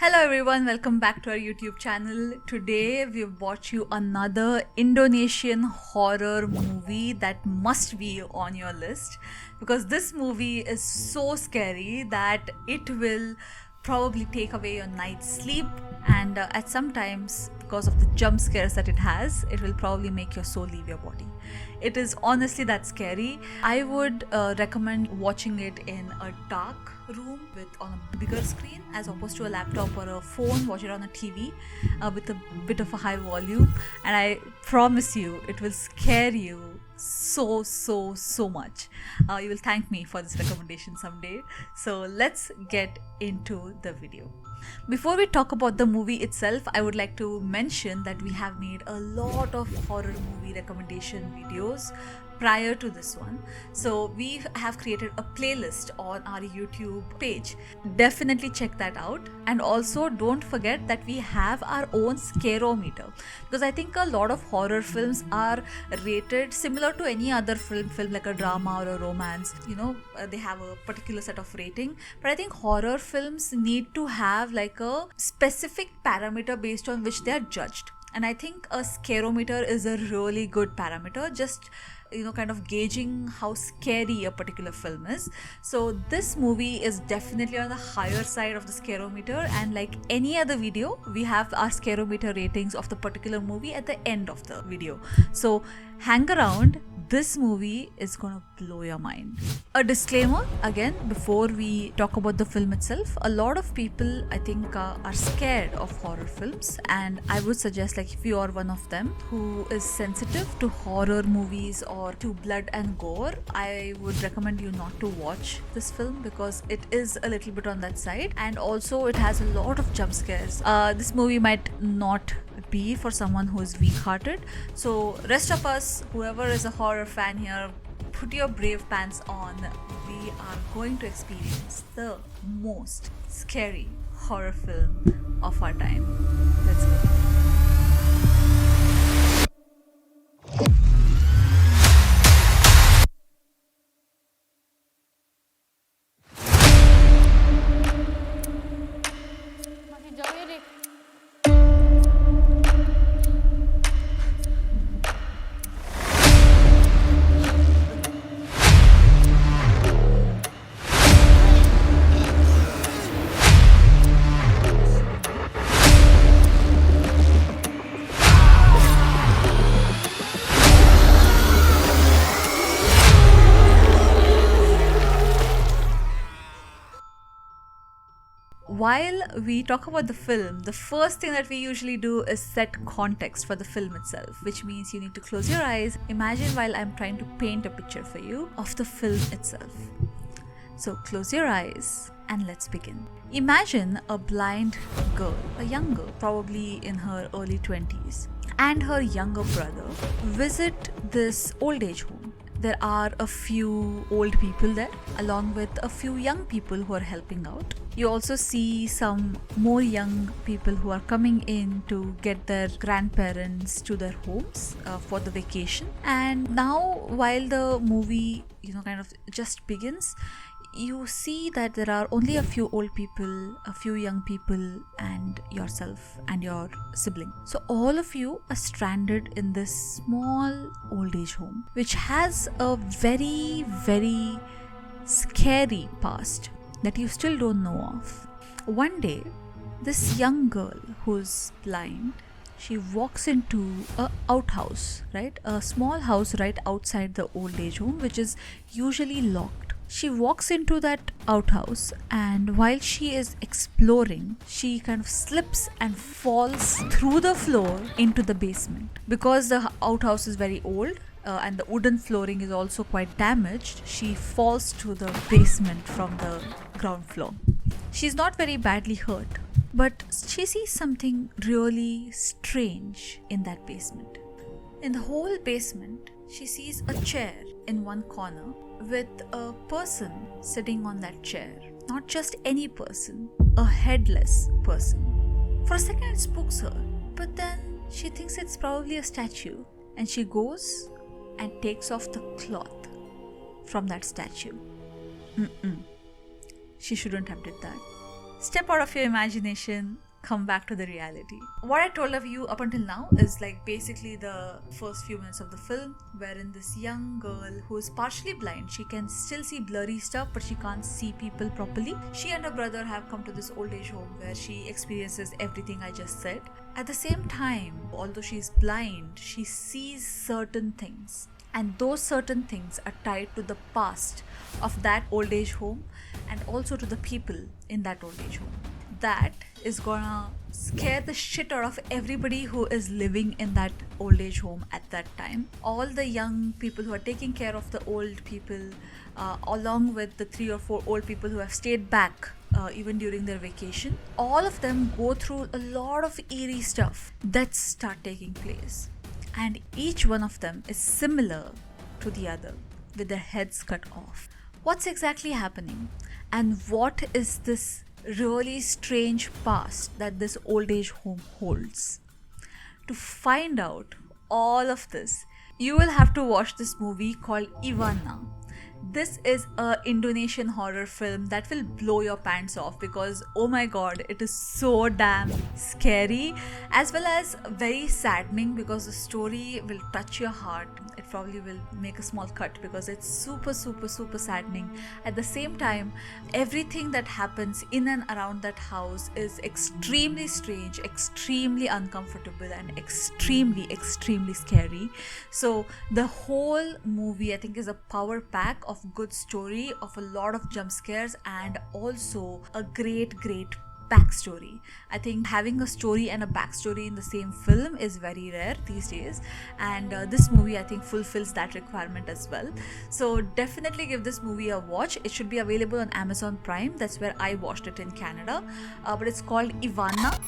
Hello everyone, welcome back to our YouTube channel. Today we've brought you another Indonesian horror movie that must be on your list because this movie is so scary that it will probably take away your night's sleep, and at sometimes because of the jump scares that it has, it will probably make your soul leave your body. It is honestly that scary. I would recommend watching it in a dark room with on a bigger screen as opposed to a laptop or a phone. Watch it on a TV with a bit of a high volume, and I promise you it will scare you so much. You will thank me for this recommendation someday. So let's get into the video. Before we talk about the movie itself, I would like to mention that we have made a lot of horror movie recommendation videos prior to this one. So we have created a playlist on our YouTube page. Definitely check that out. And also don't forget that we have our own scarometer, because I think a lot of horror films are rated similar to any other film like a drama or a romance. They have a particular set of rating, but I think horror films need to have like a specific parameter based on which they are judged. And I think a scarometer is a really good parameter, just kind of gauging how scary a particular film is. So this movie is definitely on the higher side of the scarometer, and like any other video, we have our scarometer ratings of the particular movie at the end of the video. So hang around. This movie is gonna blow your mind. A disclaimer again before we talk about the film itself. A lot of people, I think, are scared of horror films, and I would suggest, like, if you are one of them who is sensitive to horror movies or to blood and gore, I would recommend you not to watch this film because it is a little bit on that side, and also it has a lot of jump scares. This movie might not be for someone who is weak-hearted. So rest of us, whoever is a horror fan here, put your brave pants on. We are going to experience the most scary horror film of our time. Let's go. While we talk about the film, the first thing that we usually do is set context for the film itself, which means you need to close your eyes. Imagine while I'm trying to paint a picture for you of the film itself. So close your eyes and let's begin. Imagine a blind girl, a young girl, probably in her early 20s, and her younger brother visit this old age home. There are a few old people there, along with a few young people who are helping out. You also see some more young people who are coming in to get their grandparents to their homes for the vacation. And now, while the movie, kind of just begins, you see that there are only a few old people, a few young people, and yourself and your sibling. So all of you are stranded in this small old age home, which has a very scary past that you still don't know of. One day, this young girl who's blind, she walks into a outhouse, right? A small house right outside the old age home, which is usually locked. She walks into that outhouse, and while she is exploring, she kind of slips and falls through the floor into the basement. Because the outhouse is very old and the wooden flooring is also quite damaged, she falls to the basement from the ground floor. She's not very badly hurt, but she sees something really strange in that basement. In the whole basement, she sees a chair in one corner with a person sitting on that chair. Not just any person, a headless person. For a second it spooks her, but then she thinks it's probably a statue, and she goes and takes off the cloth from that statue. She shouldn't have did that. step out of your imagination, come back to the reality. What I told of you up until now is like basically the first few minutes of the film, wherein this young girl who is partially blind, she can still see blurry stuff but she can't see people properly. She and her brother have come to this old age home where she experiences everything I just said. At the same time, although she's blind, she sees certain things, and those certain things are tied to the past of that old age home and also to the people in that old age home. That is gonna scare the shit out of everybody who is living in that old age home at that time. All the young people who are taking care of the old people, along with the 3 or 4 old people who have stayed back even during their vacation, all of them go through a lot of eerie stuff that start taking place. And each one of them is similar to the other, with their heads cut off. What's exactly happening? And what is this really strange past that this old age home holds? To find out all of this, you will have to watch this movie called Ivana. This is a Indonesian horror film that will blow your pants off because oh my god, it is so damn scary as well as very saddening because the story will touch your heart. It probably will make a small cut because it's super saddening. At the same time, everything that happens in and around that house is extremely strange, extremely uncomfortable, and extremely scary. So the whole movie I think is a power pack of good story, of a lot of jump scares, and also a great backstory. I think having a story and a backstory in the same film is very rare these days, and this movie I think fulfills that requirement as well. So definitely give this movie a watch. It should be available on Amazon Prime. That's where I watched it in Canada, but it's called Ivana,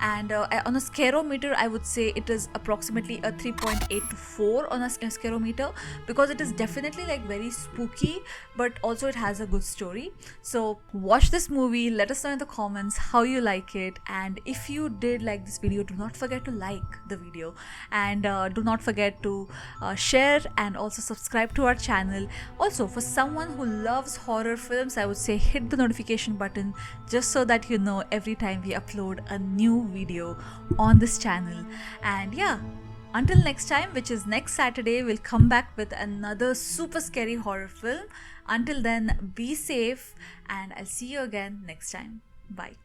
and on a scarometer I would say it is approximately a 3.8 to 4 on a scarometer because it is definitely like very spooky, but also it has a good story. So watch this movie, let us know in the comments how you like it, and if you did like this video, do not forget to like the video, and do not forget to share and also subscribe to our channel. Also, for someone who loves horror films, I would say hit the notification button just so that you know every time we upload a new video on this channel. And yeah, until next time, which is next Saturday, we'll come back with another super scary horror film. Until then, be safe, and I'll see you again next time. Bye.